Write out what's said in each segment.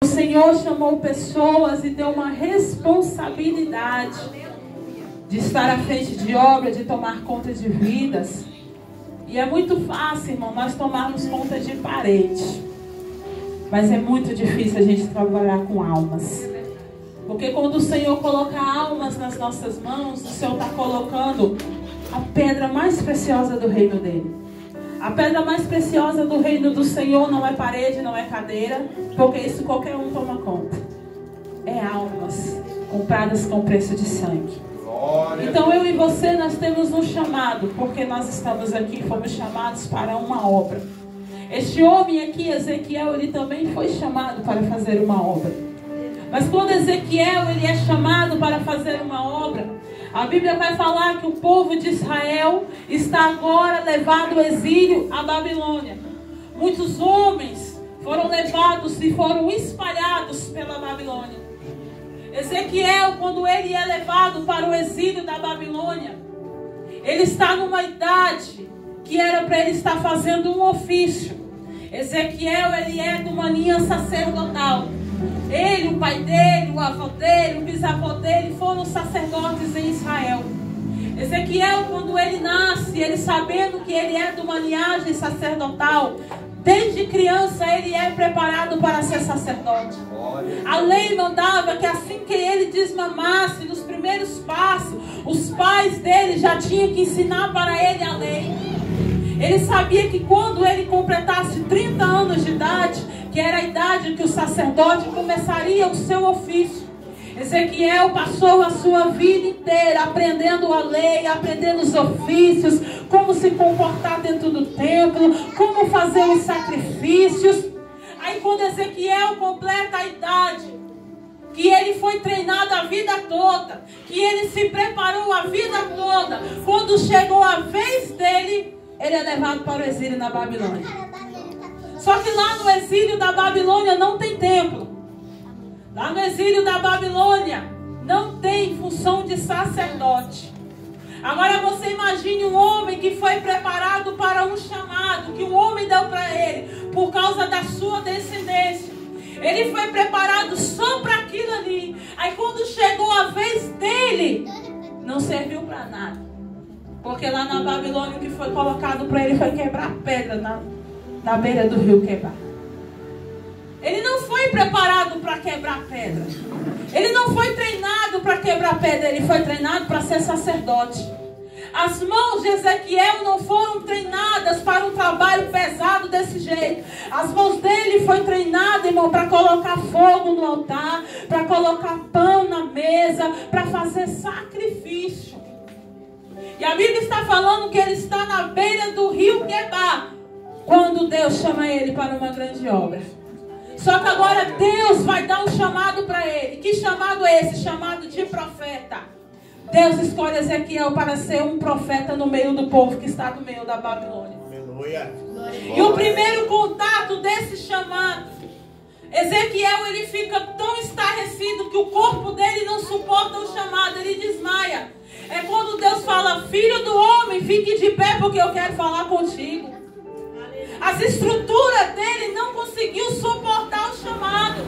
Senhor chamou pessoas e deu uma responsabilidade de estar à frente de obra, de tomar conta de vidas. E é muito fácil, irmão, nós tomarmos conta de parede. Mas é muito difícil a gente trabalhar com almas. Porque quando o Senhor coloca almas nas nossas mãos, o Senhor está colocando a pedra mais preciosa do reino dele. A pedra mais preciosa do reino do Senhor não é parede, não é cadeira, porque isso qualquer um toma conta. É almas compradas com preço de sangue. Então eu e você, nós temos um chamado, porque nós estamos aqui, fomos chamados para uma obra. Este homem aqui, Ezequiel, ele também foi chamado para fazer uma obra. Mas quando Ezequiel ele é chamado para fazer uma obra, a Bíblia vai falar que o povo de Israel está agora levado ao exílio à Babilônia. Muitos homens foram levados e foram espalhados pela Babilônia. Ezequiel, quando ele é levado para o exílio da Babilônia, ele está numa idade que era para ele estar fazendo um ofício. Ezequiel, ele é de uma linha sacerdotal. Ele, o pai dele, o avô dele, o bisavô dele foram sacerdotes em Israel. Ezequiel, quando ele nasce, ele sabendo que ele é de uma linhagem sacerdotal, desde criança ele é preparado para ser sacerdote. A lei mandava que assim que ele desmamasse, nos primeiros passos, os pais dele já tinham que ensinar para ele a lei. Ele sabia que quando ele completasse 30 anos de idade, que era a idade que o sacerdote começaria o seu ofício. Ezequiel passou a sua vida inteira aprendendo a lei, aprendendo os ofícios, como se comportar dentro do templo, como fazer os sacrifícios. Aí quando Ezequiel completa a idade, que ele foi treinado a vida toda, que ele se preparou a vida toda, quando chegou a vez dele, ele é levado para o exílio na Babilônia. Só que lá no exílio da Babilônia não tem templo. Lá no exílio da Babilônia não tem função de sacerdote. Agora você imagine um homem que foi preparado para um chamado que um homem deu para ele por causa da sua descendência. Ele foi preparado só para aquilo ali. Aí quando chegou a vez dele, não serviu para nada. Porque lá na Babilônia o que foi colocado para ele foi quebrar pedra na beira do rio Quebar. Ele não foi preparado para quebrar pedra. Ele não foi treinado para quebrar pedra. Ele foi treinado para ser sacerdote. As mãos de Ezequiel não foram treinadas para um trabalho pesado desse jeito. As mãos dele foram treinadas, irmão, para colocar fogo no altar, para colocar pão na mesa, para fazer sacrifício. E a Bíblia está falando que ele está na beira do rio Quebar, quando Deus chama ele para uma grande obra. Só que agora Deus vai dar um chamado para ele. Que chamado é esse? Chamado de profeta. Deus escolhe Ezequiel para ser um profeta no meio do povo que está no meio da Babilônia. Aleluia. E o primeiro contato desse chamado, Ezequiel ele fica tão estarrecido que o corpo dele não suporta o chamado, ele desmaia. É quando Deus fala: filho do homem, fique de pé porque eu quero falar contigo. As estruturas dele não conseguiu suportar o chamado.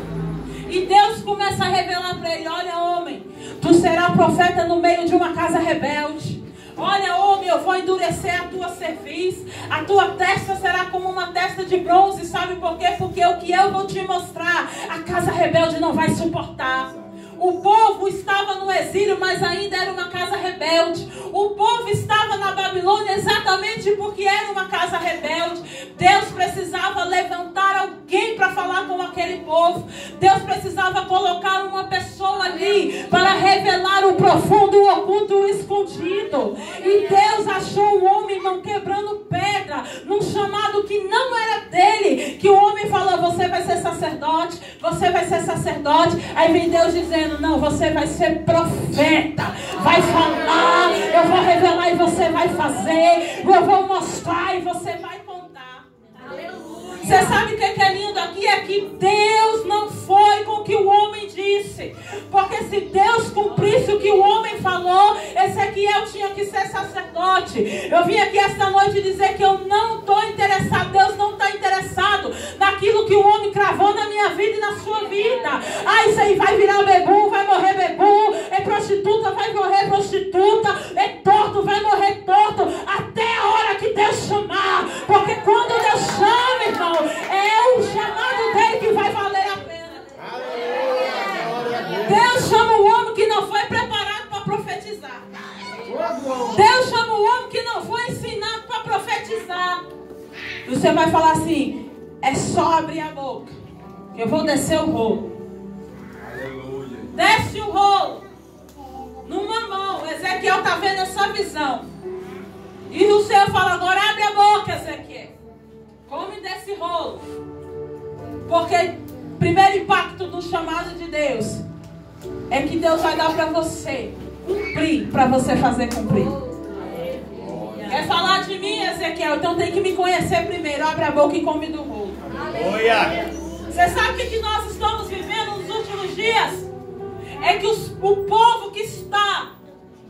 E Deus começa a revelar para ele: olha, homem, tu serás profeta no meio de uma casa rebelde. Olha, homem, eu vou endurecer a tua cerviz. A tua testa será como uma testa de bronze. Sabe por quê? Porque o que eu vou te mostrar, a casa rebelde não vai suportar. O povo estava no exílio, mas ainda era uma casa rebelde. O povo estava na Babilônia exatamente porque era uma casa rebelde. Deus precisava levantar alguém para falar com aquele povo. Deus precisava colocar uma pessoa ali para revelar o profundo, o oculto, o escondido. E Deus achou o homem, irmão, quebrando pedra, num chamado que não era dele. Que o homem falou: você vai ser sacerdote, você vai ser sacerdote. Aí vem Deus dizendo: não, você vai ser profeta, vai falar, eu vou revelar e você vai fazer, eu vou mostrar e você vai contar. Aleluia. Você sabe o que é lindo aqui? É que Deus não foi com o que o homem disse. Porque se Deus cumprisse o que o homem falou, Ezequiel tinha que ser sacerdote. Eu vim aqui esta noite dizer que eu não estou interessado, Deus não está interessado naquilo que o homem travou na minha vida e na sua vida. Ah, isso aí vai virar bebum, vai morrer bebum. É prostituta, vai morrer prostituta. É torto, vai morrer torto. Até a hora que Deus chamar. Porque quando Deus chama, irmão, é o chamado dele que vai valer a pena. Deus chama o homem que não foi preparado para profetizar. Deus chama o homem que não foi ensinado para profetizar. E você vai falar assim: é só abrir a boca, que eu vou descer o rolo. Aleluia. Desce o rolo numa mão. Ezequiel está vendo essa visão. E o Senhor fala: agora abre a boca, Ezequiel. Come desse rolo. Porque o primeiro impacto do chamado de Deus é que Deus vai dar para você cumprir, para você fazer cumprir. Quer falar de mim, Ezequiel? Então tem que me conhecer primeiro. Abre a boca e come do rolo. Você sabe o que nós estamos vivendo nos últimos dias? É que o povo que está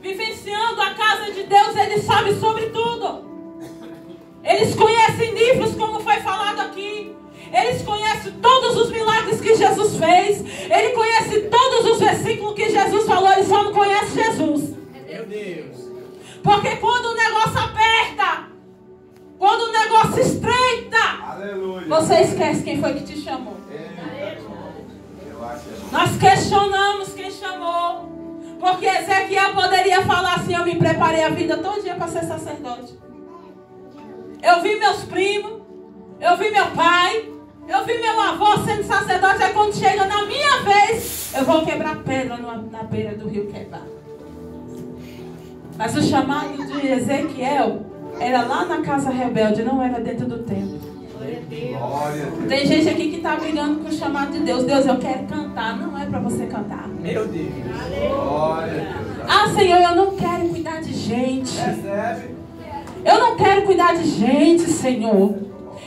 vivenciando a casa de Deus, eles sabem sobre tudo. Eles conhecem livros, como foi falado aqui. Eles conhecem todos os milagres que Jesus fez. Ele conhece todos os versículos que Jesus falou. Ele só não conhece Jesus. Meu Deus. Porque quando o negócio aperta, quando o negócio estreita, aleluia, você esquece quem foi que te chamou. Nós questionamos quem chamou. Porque Ezequiel poderia falar assim: eu me preparei a vida todinha para ser sacerdote. Eu vi meus primos, eu vi meu pai, eu vi meu avô sendo sacerdote. Aí quando chega na minha vez, eu vou quebrar pedra na beira do rio Quebar. Mas o chamado de Ezequiel era lá na casa rebelde, não era dentro do templo. Tem gente aqui que está brigando com o chamado de Deus. Deus, eu quero cantar. Não é para você cantar. Meu Deus. Ah, Senhor, eu não quero cuidar de gente. Eu não quero cuidar de gente, Senhor.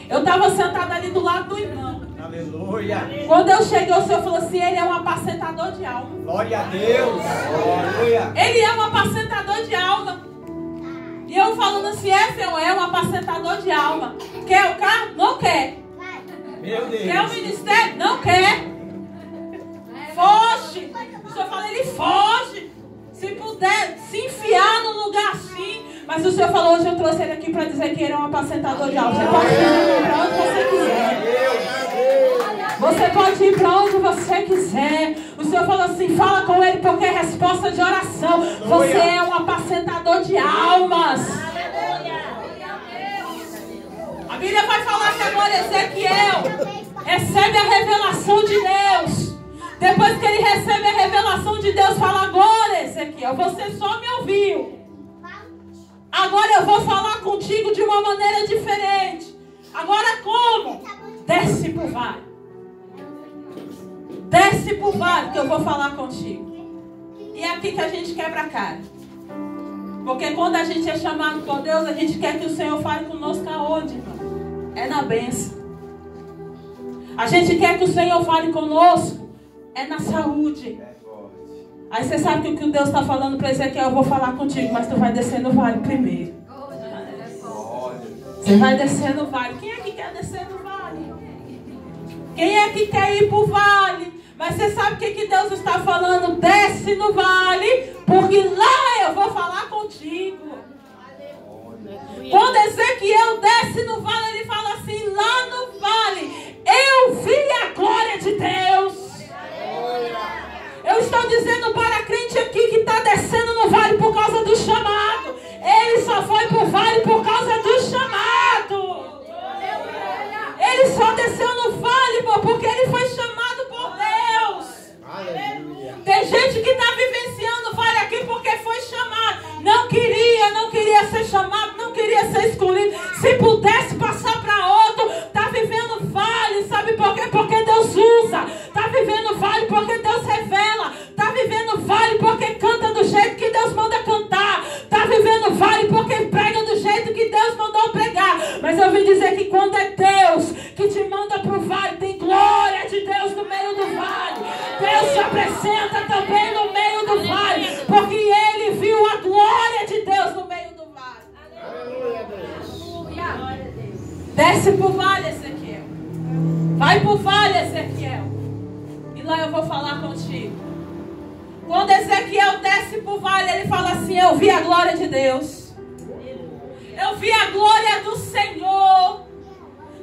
Eu estava sentada ali do lado do irmão. Aleluia. Quando eu cheguei, o Senhor falou assim: ele é um apacentador de alma. Glória a Deus. Aleluia. Ele é um apacentador de alma. E eu falando assim: Senhor, é um apacentador de alma. Quer o carro? Não quer. Meu Deus. Quer o ministério? Não quer. Foge. O Senhor fala: ele foge. Se puder se enfiar num lugar assim. Mas o Senhor falou: hoje eu trouxe ele aqui para dizer que ele é um apacentador de alma. Você pode ir para onde você quiser. Você pode ir para onde você quiser. O Senhor falou assim: fala com ele, porque é resposta de oração. Você é um apacentador de almas. A Bíblia vai falar que agora Ezequiel recebe a revelação de Deus. Depois que ele recebe a revelação de Deus, fala: agora, Ezequiel, você só me ouviu. Agora eu vou falar contigo de uma maneira diferente. Agora como? Desce pro vale. Desce pro vale que eu vou falar contigo. E é aqui que a gente quebra a cara. Porque quando a gente é chamado por Deus, a gente quer que o Senhor fale conosco aonde, irmão? É na bênção. A gente quer que o Senhor fale conosco. É na saúde. Aí você sabe que o que Deus está falando para Ezequiel: eu vou falar contigo, mas tu vai descer no vale primeiro. Você vai descer no vale. Quem é que quer descer no vale? Quem é que quer ir para o vale? Mas você sabe o que Deus está falando? Desce no vale, porque lá eu vou falar contigo. Quando Ezequiel desce no vale, ele fala assim: lá no vale eu vi a glória de Deus. Eu estou dizendo para a crente aqui que está descendo no vale por causa do chamado. Ele só foi para o vale por causa do chamado. Ele só desceu no vale porque ele foi chamado por Deus. Tem gente que está vivenciando o vale aqui porque foi chamado. Não queria ser chamado, não queria ser escolhido. Se pudesse passar para outro, está vivendo vale. Sabe por quê? Porque Deus usa. Está vivendo vale porque Deus revela. Está vivendo vale porque canta do jeito que Deus manda cantar. Está vivendo vale porque prega do jeito que Deus mandou pregar. Mas eu vim dizer que quando é Deus que te manda para o vale, tem glória de Deus no meio do vale. Deus se apresenta também no meio do vale, porque ele viu a glória de Deus no meio do vale. Aleluia. Desce para o vale, Ezequiel. Vai para para o vale, Ezequiel. E lá eu vou falar contigo. Quando Ezequiel desce para o vale, ele fala assim: eu vi a glória de Deus. Eu vi a glória do Senhor.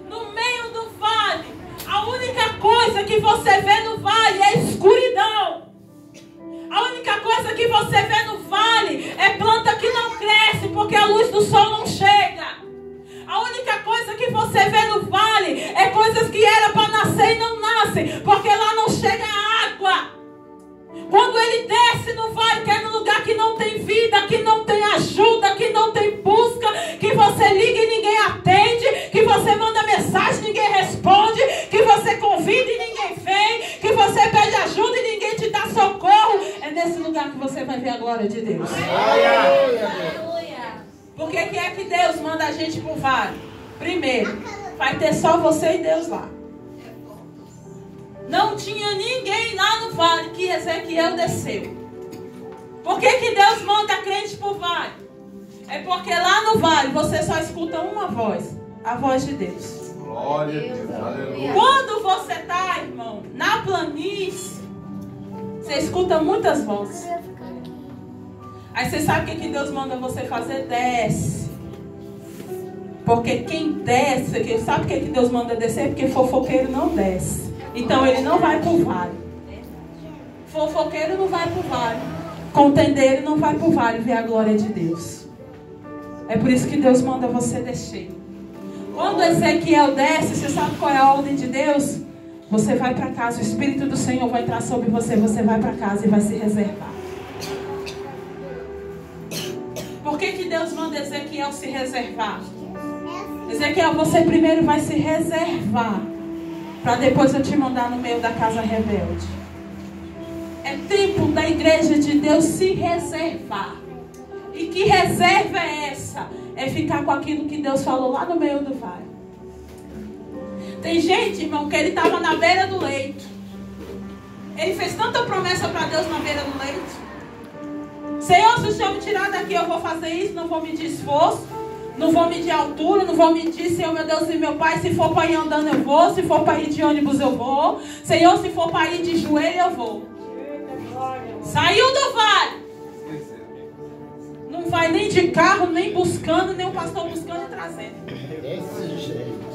No meio do vale, a única coisa que você vê no vale é escuridão. A única coisa que você vê no vale é planta que não cresce porque a luz do sol não chega. A única coisa que você vê no vale é coisas que era para nascer e não nascem, porque lá não chega água. Quando ele desce no vale, que é no lugar que não tem vida, que não tem ajuda, que não tem busca, que você liga e ninguém atende, que você manda mensagem e ninguém responde, que você convida e ninguém vem, que você pede ajuda e ninguém te dá socorro, é nesse lugar que você vai ver a glória de Deus. Por que é que Deus manda a gente para o vale? Primeiro, vai ter só você e Deus lá. Não tinha ninguém lá no vale que Ezequiel desceu. Por que Deus manda a crente para o vale? É porque lá no vale você só escuta uma voz, a voz de Deus. Glória a Deus, aleluia. Quando você está, irmão, na planície, você escuta muitas vozes. Aí você sabe o que Deus manda você fazer? Desce. Porque quem desce, sabe o que Deus manda descer? Porque fofoqueiro não desce. Então ele não vai para o vale. Fofoqueiro não vai para o vale. Contendeiro não vai para o vale ver a glória de Deus. É por isso que Deus manda você descer. Quando Ezequiel desce, você sabe qual é a ordem de Deus? Você vai para casa, o Espírito do Senhor vai entrar sobre você. Você vai para casa e vai se reservar. Por que Deus manda Ezequiel se reservar? Ezequiel, você primeiro vai se reservar, para depois eu te mandar no meio da casa rebelde. É tempo da igreja de Deus se reservar. E que reserva é essa? É ficar com aquilo que Deus falou lá no meio do vale. Tem gente, irmão, que ele estava na beira do leito. Ele fez tanta promessa para Deus na beira do leito. Senhor, se o Senhor me tirar daqui, eu vou fazer isso, não vou medir esforço, não vou medir altura, não vou medir, Senhor, meu Deus e meu Pai, se for para ir andando eu vou, se for para ir de ônibus eu vou, Senhor, se for para ir de joelho eu vou. Saiu do vale. Não vai nem de carro, nem buscando, nem o pastor buscando e trazendo. Desse jeito.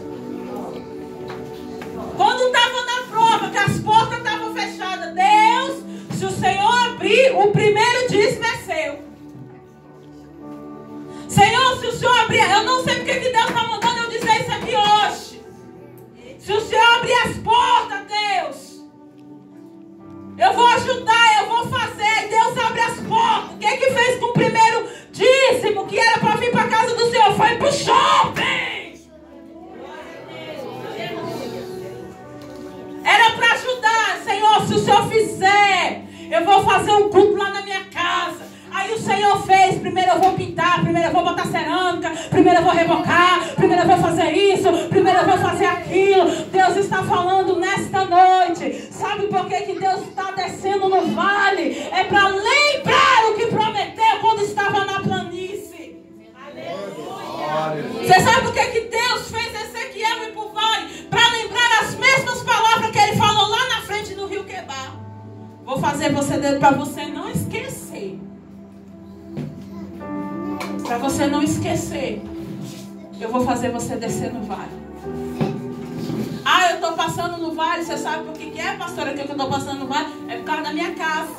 Quando estava na prova, que as portas estavam fechadas, Deus, se o Senhor abrir, o primeiro dízimo é seu. Senhor, se o Senhor abrir, eu não sei porque que Deus está mandando eu dizer isso aqui hoje. Se o Senhor abrir as portas, Deus, eu vou ajudar, eu vou fazer. Deus abre as portas. O que fez com o primeiro dízimo que era para vir para a casa do Senhor? Foi para o shopping. Era para ajudar. Senhor, se o Senhor fizer, eu vou fazer um culto lá na minha casa. Aí o Senhor fez, primeiro eu vou pintar, primeiro eu vou botar cerâmica, primeiro eu vou rebocar, primeiro eu vou fazer isso, primeiro eu vou fazer aquilo. Deus está falando nesta noite. Sabe por que Deus está descendo no vale? É para lembrar o que prometeu quando estava na planície. Aleluia. Você sabe por que Deus fez Ezequiel ir para o vale? Para lembrar as mesmas palavras que ele falou lá na frente do rio Quebar. Vou fazer você para você não esquecer. Para você não esquecer, eu vou fazer você descer no vale. Ah, eu estou passando no vale. Você sabe por que é, pastora, que eu estou passando no vale? É por causa da minha casa.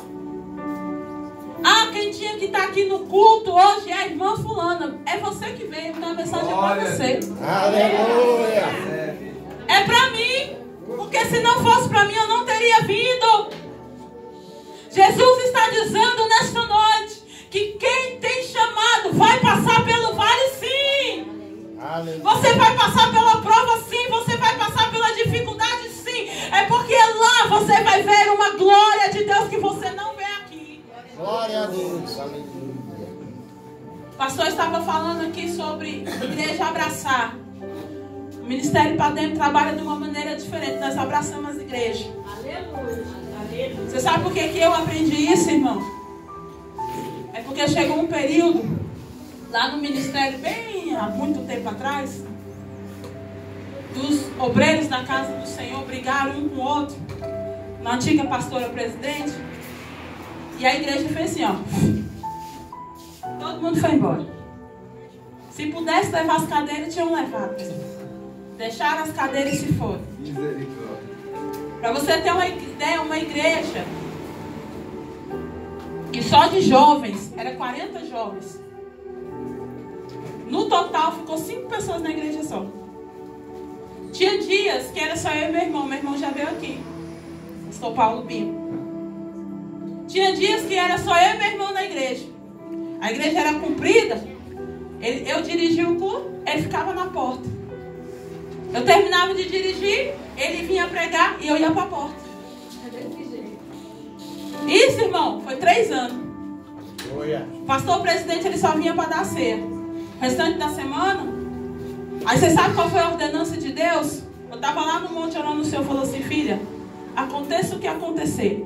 Ah, quem tinha que estar aqui no culto hoje é a irmã fulana. É você que veio, então a mensagem é para você. Aleluia. É para mim. Porque se não fosse para mim, eu não teria vindo. Jesus está dizendo nesta noite que quem tem chamado vai passar pelo vale, sim. Aleluia. Você vai passar pela prova, sim. Você vai passar pela dificuldade, sim. É porque lá você vai ver uma glória de Deus que você não vê aqui. Glória a Deus. Aleluia. O pastor estava falando aqui sobre igreja abraçar. O Ministério para Dentro trabalha de uma maneira diferente. Nós abraçamos as igrejas. Aleluia. Você sabe por que eu aprendi isso, irmão? É porque chegou um período lá no ministério, bem há muito tempo atrás, dos obreiros da casa do Senhor brigaram um com o outro, na antiga pastora presidente, e a igreja fez assim, ó. Todo mundo foi embora. Se pudesse levar as cadeiras, tinham levado. Deixaram as cadeiras e se foram. Para você ter uma ideia, uma igreja que só de jovens, era 40 jovens. No total ficou 5 pessoas na igreja só. Tinha dias que era só eu e meu irmão já veio aqui. Pastor Paulo Binho. Tinha dias que era só eu e meu irmão na igreja. A igreja era comprida. Eu dirigia o culto, ele ficava na porta. Eu terminava de dirigir, ele vinha pregar e eu ia para a porta. Isso, irmão, foi 3 anos. O pastor presidente, ele só vinha para dar ceia. O restante da semana. Aí você sabe qual foi a ordenança de Deus? Eu estava lá no monte orando, o Senhor falou assim: filha, aconteça o que acontecer,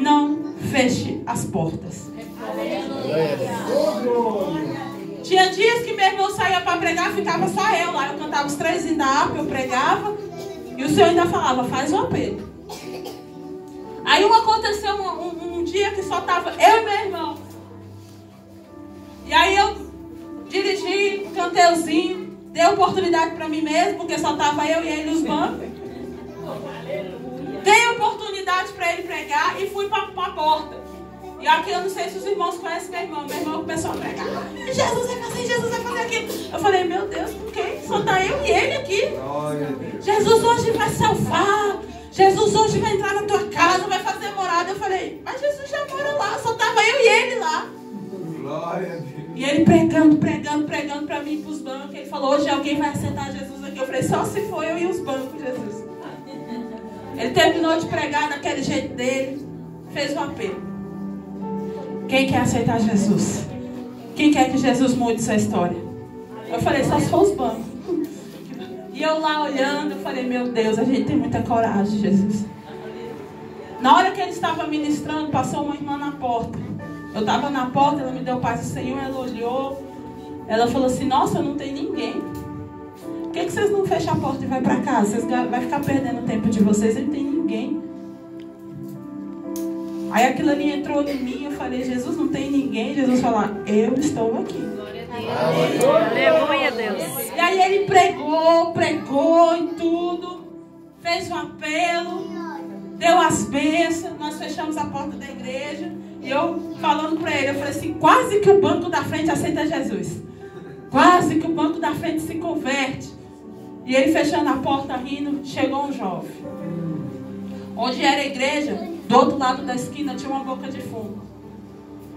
não feche as portas. Tinha dias que meu irmão saía para pregar, ficava só eu lá. Eu cantava os 3 hinos da harpa, eu pregava. E o Senhor ainda falava: faz o apelo. Aí aconteceu um dia que só estava eu e meu irmão. E aí eu dirigi, cantei os hinos, dei oportunidade para mim mesmo, porque só estava eu e ele nos bancos. Dei oportunidade para ele pregar e fui para a porta. E aqui eu não sei se os irmãos conhecem meu irmão. Meu irmão começou a pregar: Jesus vai fazer, Jesus vai fazer aquilo. Eu falei: meu Deus, por quê? Só está eu e ele aqui. Jesus hoje vai salvar. Jesus hoje vai entrar na tua casa, vai fazer morada. Eu falei: mas Jesus já mora lá. Só estava eu e ele lá. E ele pregando para mim, para os bancos. Ele falou: hoje alguém vai aceitar Jesus aqui. Eu falei: só se for eu e os bancos, Jesus. Ele terminou de pregar daquele jeito dele. Fez o apelo. Quem quer aceitar Jesus? Quem quer que Jesus mude sua história? Eu falei: só se for os bancos. E eu lá olhando, eu falei: meu Deus, a gente tem muita coragem, Jesus. Na hora que ele estava ministrando, passou uma irmã na porta. Eu estava na porta, ela me deu paz do Senhor, ela olhou. Ela falou assim: nossa, não tem ninguém. Por que vocês não fecham a porta e vai para casa? Vocês vão ficar perdendo o tempo de vocês, não tem ninguém. Aí aquilo ali entrou em mim, eu falei: Jesus, não tem ninguém. Jesus falou: eu estou aqui. Glória a Deus. Aleluia, Deus. E aí ele pregou e tudo. Fez um apelo. Deu as bênçãos. Nós fechamos a porta da igreja. E eu falando para ele, eu falei assim: quase que o banco da frente aceita Jesus. Quase que o banco da frente se converte. E ele fechando a porta, rindo, chegou um jovem. Onde era a igreja, do outro lado da esquina tinha uma boca de fumo.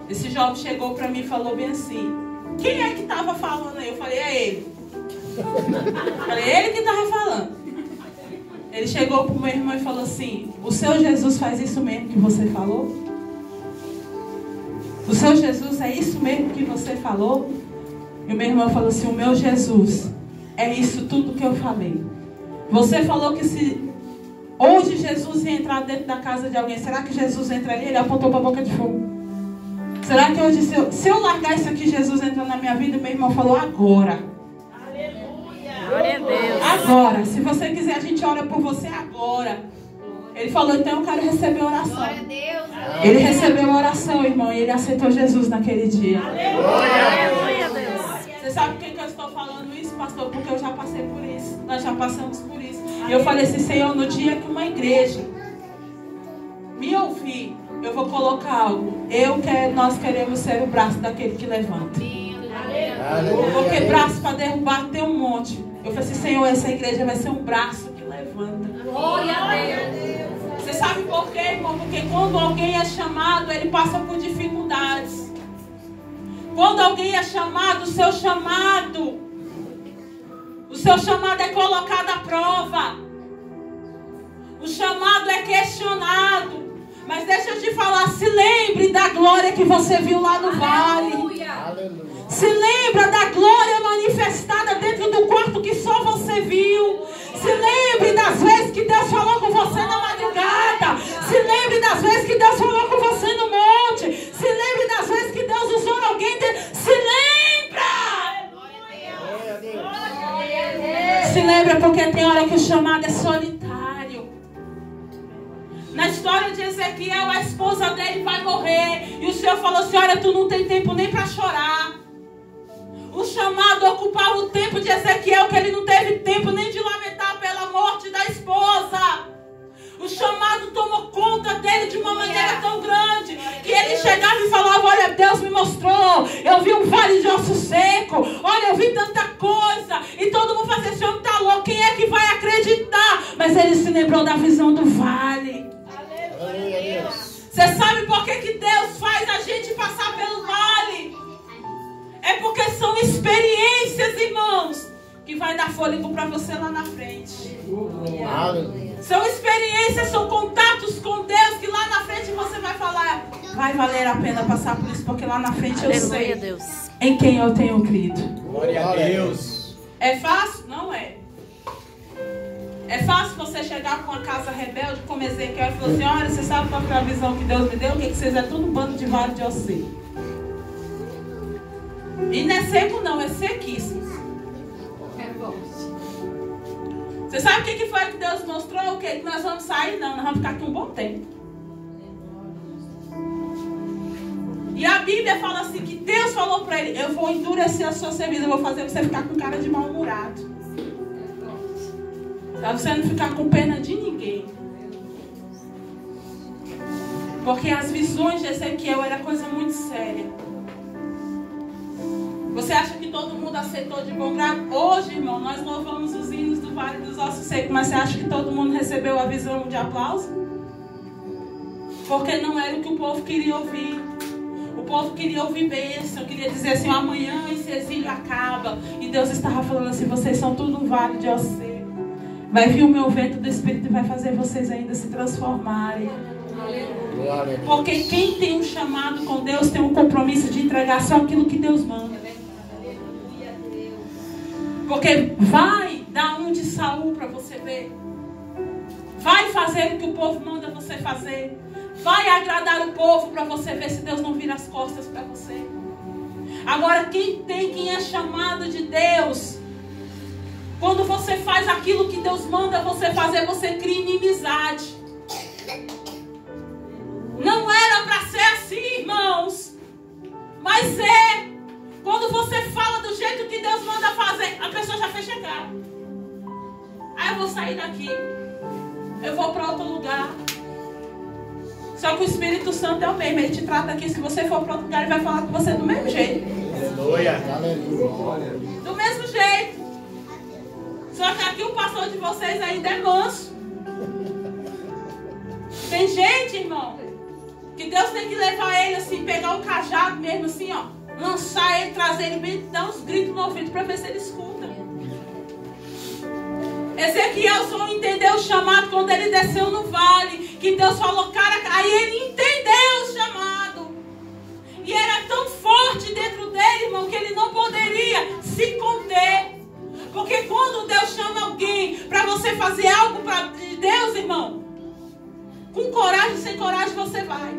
Esse jovem chegou para mim e falou bem assim: quem é que estava falando aí? Eu falei: é ele. Falei: ele que estava falando. Ele chegou para o meu irmão e falou assim: o seu Jesus faz isso mesmo que você falou? O seu Jesus é isso mesmo que você falou? E o meu irmão falou assim: o meu Jesus é isso tudo que eu falei. Você falou que se hoje Jesus ia entrar dentro da casa de alguém, será que Jesus entraria? Ele apontou para a boca de fogo. Será que hoje, se eu largar isso aqui, Jesus entra na minha vida? Meu irmão falou: agora. Aleluia. Glória a Deus. Agora. Se você quiser, a gente ora por você agora. Ele falou: então eu quero receber a oração. Glória a Deus. Ele recebeu a oração, irmão, e ele aceitou Jesus naquele dia. Aleluia, Deus. Você sabe por que eu estou falando isso, pastor? Porque eu já passei por isso. Nós já passamos por isso. E eu falei assim: Senhor, no dia que uma igreja me ouvir, eu vou colocar algo. Nós queremos ser o braço daquele que levanta. Porque braço para derrubar tem um monte. Eu falei assim: Senhor, essa igreja vai ser um braço que levanta. Glória a Deus. Você sabe por quê, irmão? Porque quando alguém é chamado, ele passa por dificuldades. Quando alguém é chamado, o seu chamado é colocado à prova. O chamado é questionado. Mas deixa eu te falar, se lembre da glória que você viu lá no vale. Aleluia. Se lembra da glória manifestada dentro do quarto que só você viu. Se lembre das vezes que Deus falou com você na madrugada. Se lembre das vezes que Deus falou com você no monte. Se lembre das vezes que Deus usou alguém. Se lembra! Se lembra, porque tem chamado é solitário. Na história de Ezequiel, a esposa dele vai morrer. E o Senhor falou assim: olha, tu não tem tempo nem para chorar. O chamado ocupava o tempo de Ezequiel, que ele não teve tempo nem de lamentar pela morte da esposa. O chamado tomou conta dele de uma maneira tão grande que ele chegava e falava: olha, Deus me mostrou, eu vi um vale de osso seco, olha, eu vi tanta coisa. E todo mundo fazia: esse homem está louco, quem é que vai acreditar? Mas ele se lembrou da visão do vale. Você sabe por que Deus faz a gente passar pelo vale? É porque são experiências, irmãos, que vai dar fôlego para você lá na frente. São experiências, são contatos com Deus que lá na frente você vai falar: vai valer a pena passar por isso, porque lá na frente eu sei em quem eu tenho crido. Glória a Deus. É fácil? Não é. É fácil você chegar com uma casa rebelde como Ezequiel e falar assim: olha, você sabe qual foi a visão que Deus me deu? O que vocês é tudo um bando de vale de osso. E não é seco não, é sequíssimo. Você sabe o que foi que Deus mostrou? O que nós vamos sair? Não, nós vamos ficar aqui um bom tempo. E a Bíblia fala assim, que Deus falou para ele: eu vou endurecer a sua serviço, eu vou fazer você ficar com cara de mal-humorado. Para você não ficar com pena de ninguém. Porque as visões de Ezequiel era coisa muito séria. Você acha que todo mundo aceitou de bom grado? Hoje, irmão, nós louvamos os hinos do Vale dos Ossos Secos, mas você acha que todo mundo recebeu a visão de aplauso? Porque não era o que o povo queria ouvir. O povo queria ouvir bênção, queria dizer assim: amanhã esse exílio acaba. E Deus estava falando assim: vocês são tudo um vale de ossos secos. Vai vir o meu vento do Espírito e vai fazer vocês ainda se transformarem. Porque quem tem um chamado com Deus tem um compromisso de entregar só aquilo que Deus manda. Porque vai dar um de Saul para você ver. Vai fazer o que o povo manda você fazer. Vai agradar o povo para você ver se Deus não vira as costas para você. Agora, quem é chamado de Deus, quando você faz aquilo que Deus manda você fazer, você cria inimizade. Não era para ser assim, irmãos. Mas é. Quando você fala do jeito que Deus manda fazer, a pessoa já fecha a cara. Aí eu vou sair daqui. Eu vou para outro lugar. Só que o Espírito Santo é o mesmo. Ele te trata aqui. Se você for para outro lugar, ele vai falar com você do mesmo jeito. Aleluia. Do mesmo jeito. Só que aqui o pastor de vocês ainda é manso. Tem gente, irmão, que Deus tem que levar ele assim, pegar o cajado mesmo assim, ó, lançar ele, trazer ele bem, dar uns gritos no ouvido para ver se ele escuta. Ezequiel só entendeu o chamado quando ele desceu no vale, que Deus falou: cara, aí ele entendeu o chamado. E era tão forte dentro dele, irmão, que ele não poderia se conter. Porque quando Deus chama alguém para você fazer algo para Deus, irmão, com coragem, sem coragem, você vai.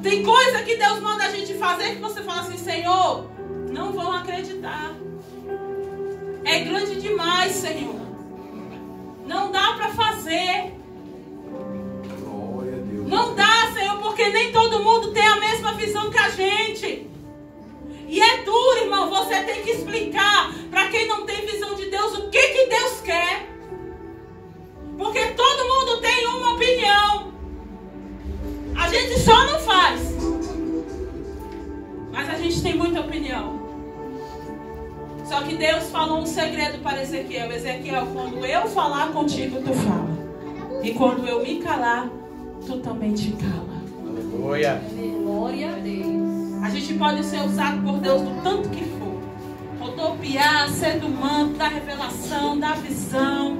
Tem coisa que Deus manda a gente fazer que você fala assim: Senhor, não vão acreditar. É grande demais, Senhor. Não dá para fazer. Não dá, Senhor, porque nem todo mundo tem a mesma visão que a gente. E é duro, irmão, você tem que explicar para quem não tem visão de Deus o que Deus quer. Porque todo mundo tem uma opinião. A gente só não faz. Mas a gente tem muita opinião. Só que Deus falou um segredo para Ezequiel: Ezequiel, quando eu falar contigo, tu fala. E quando eu me calar, tu também te cala. Aleluia. Glória a Deus. A gente pode ser usado por Deus do tanto que for. Rodopiar, ser do manto, da revelação, da visão,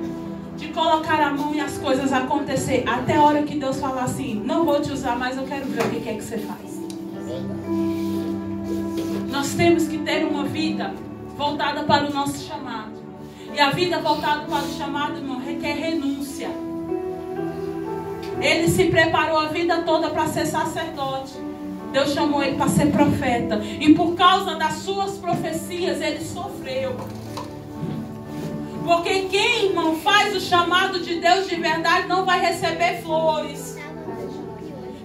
de colocar a mão e as coisas acontecer. Até a hora que Deus falar assim: não vou te usar, mas eu quero ver o que é que você faz. Nós temos que ter uma vida voltada para o nosso chamado. E a vida voltada para o chamado, irmão, requer renúncia. Ele se preparou a vida toda para ser sacerdote. Deus chamou ele para ser profeta. E por causa das suas profecias, ele sofreu. Porque quem, irmão, faz o chamado de Deus de verdade não vai receber flores.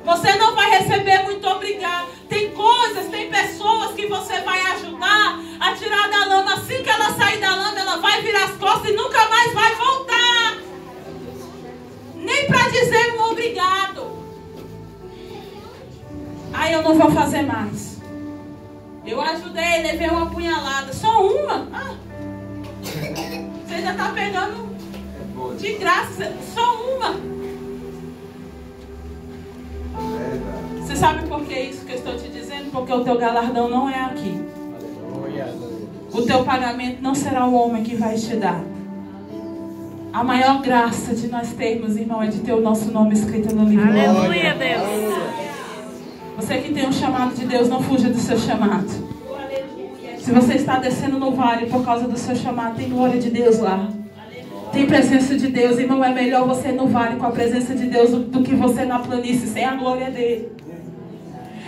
Você não vai receber muito obrigado. Tem coisas, tem pessoas que você vai ajudar a tirar da lama. Assim que ela sair da lama, ela vai virar as costas e nunca mais vai voltar. Nem para dizer um obrigado. Aí eu não vou fazer mais. Eu ajudei, levei uma punhalada. Só uma? Você já está pegando de graça. Só uma. Você sabe por que isso que eu estou te dizendo? Porque o teu galardão não é aqui. O teu pagamento não será o homem que vai te dar. A maior graça de nós termos, irmão, é de ter o nosso nome escrito no livro. Aleluia, Deus. Você que tem um chamado de Deus, não fuja do seu chamado. Se você está descendo no vale por causa do seu chamado, tem glória de Deus lá. Tem presença de Deus, irmão. É melhor você ir no vale com a presença de Deus do que você na planície sem a glória dele.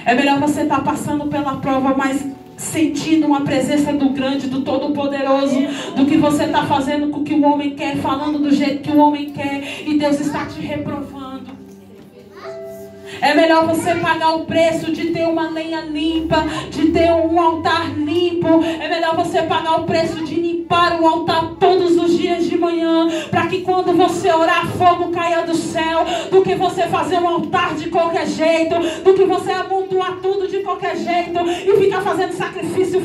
É melhor você estar passando pela prova, mas sentindo uma presença do grande, do todo-poderoso, do que você está fazendo com o que o homem quer, falando do jeito que o homem quer, e Deus está te reprovando. É melhor você pagar o preço de ter uma lenha limpa, de ter um altar limpo. É melhor você pagar o preço de limpar o altar todos os dias de manhã, para que quando você orar, fogo caia do céu, do que você fazer um altar de qualquer jeito, do que você amontoar tudo de qualquer jeito e ficar fazendo sacrifício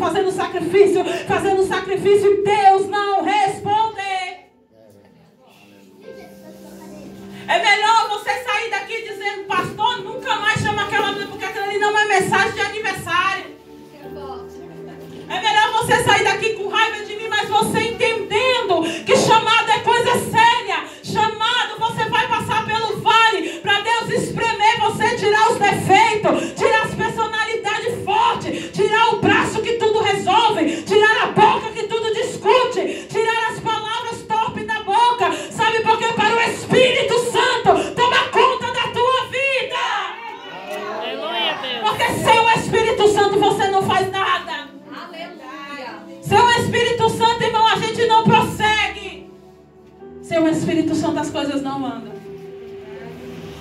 e Deus não responder. É melhor você sair daqui dizendo: pastor, nunca mais chama aquela mulher, porque aquela ali não é mensagem de aniversário. É melhor você sair daqui com raiva de mim, mas você entendendo que chamado é coisa séria. Chamado, você vai passar pelo vale para Deus espremer você, tirar os defeitos, tirar as personalidades fortes, tirar o braço que tudo resolve, tirar a boca que tudo discute, tirar as palavras torpes da boca. Sabe por quê? Para o Espírito Santo tomar conta da tua vida. Aleluia, Deus. Porque sem o Espírito Santo você não faz nada. Sem o Espírito Santo, irmão, a gente não prossegue. Sem o Espírito Santo as coisas não andam.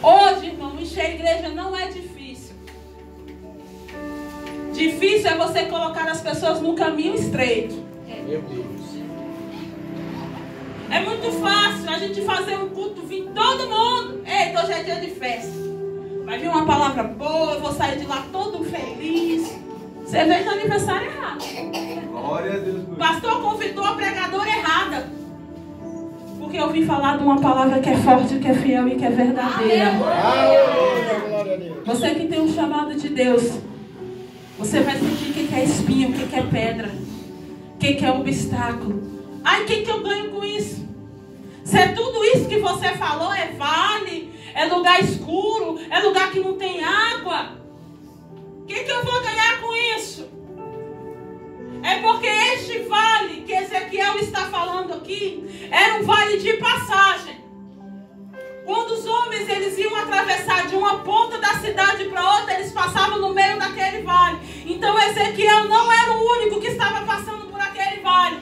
Hoje, irmão, encher a igreja não é difícil. Difícil é você colocar as pessoas no caminho estreito. Meu Deus. É muito fácil a gente fazer um culto, vir todo mundo. Eita, hoje é dia de festa. Vai vir uma palavra boa, eu vou sair de lá todo feliz. Você veio no aniversário errado. Glória a Deus. O pastor convidou a pregadora errada. Porque eu vim falar de uma palavra que é forte, que é fiel e que é verdadeira. Você que tem um chamado de Deus, você vai sentir o que é espinho, o que é pedra, o que é obstáculo. Ai, o que eu ganho com isso? Se é tudo isso que você falou, é vale, é lugar escuro, é lugar que não tem água. O que eu vou ganhar com isso? É porque este vale que Ezequiel está falando aqui era um vale de passagem. Quando os homens eles iam atravessar de uma ponta da cidade para outra, eles passavam no meio daquele vale. Então Ezequiel não era o único que estava passando por aquele vale.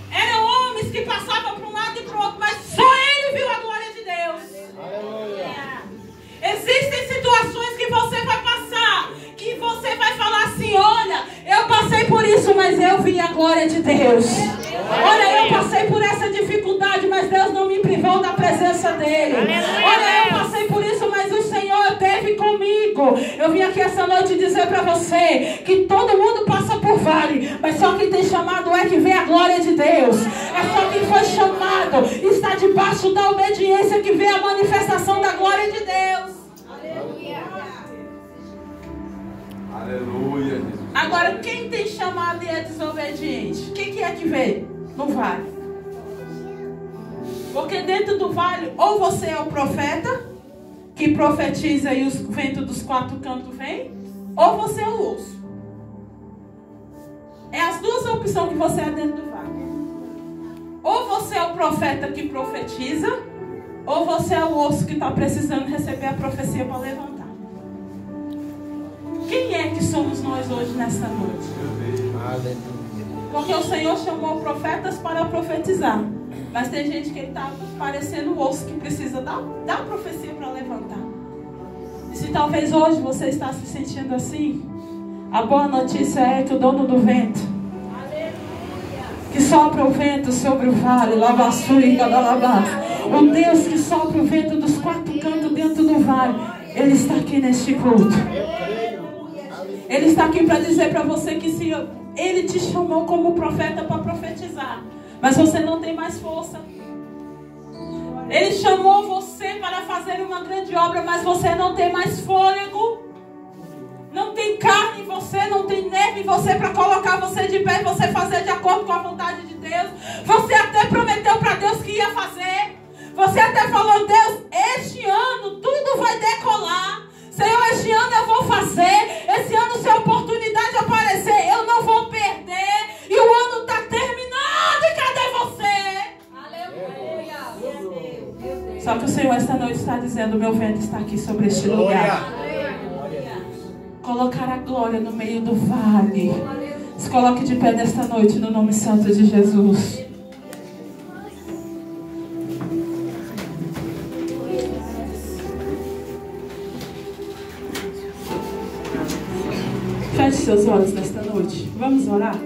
Eram homens que passavam para um lado e para o outro, mas só ele viu a glória de Deus. Aleluia. Existem situações que você vai passar, que você vai falar assim: olha, eu passei por isso, mas eu vi a glória de Deus. Olha, eu passei por essa dificuldade, mas Deus não me privou da presença dele. Olha, eu passei por isso, mas o Senhor esteve comigo. Eu vim aqui essa noite dizer para você que todo mundo passa por vale, mas só quem tem chamado é que vê a glória de Deus. É só quem foi chamado, está debaixo da obediência, que vê a manifestação da glória de Deus. Aleluia. Agora, quem tem chamado e é desobediente, o que é que vê no vale? Porque dentro do vale, ou você é o profeta, que profetiza e os ventos dos quatro cantos vêm, ou você é o osso. É as duas opções que você é dentro do vale. Ou você é o profeta que profetiza, ou você é o osso que está precisando receber a profecia para levantar. Quem é que somos nós hoje nesta noite? Porque o Senhor chamou profetas para profetizar. Mas tem gente que está parecendo o osso que precisa da profecia para levantar. E se talvez hoje você está se sentindo assim, a boa notícia é que o dono do vento, que sopra o vento sobre o vale, o Deus que sopra o vento dos quatro cantos dentro do vale, Ele está aqui neste culto. Ele está aqui para dizer para você que se Ele te chamou como profeta para profetizar, mas você não tem mais força. Ele chamou você para fazer uma grande obra, mas você não tem mais fôlego. Não tem carne em você, não tem nervo em você para colocar você de pé e você fazer de acordo com a vontade de Deus. Você até prometeu para Deus que ia fazer. Você até falou: Deus, este ano tudo vai decolar. Senhor, este ano eu vou fazer. Esse ano, se a oportunidade aparecer, eu não vou perder. E o ano está terminado. E cadê você? Aleluia. Só que o Senhor esta noite está dizendo: meu vento está aqui sobre este lugar. Colocar a glória no meio do vale. Se coloque de pé nesta noite no nome santo de Jesus. Feche seus olhos nesta noite. Vamos orar?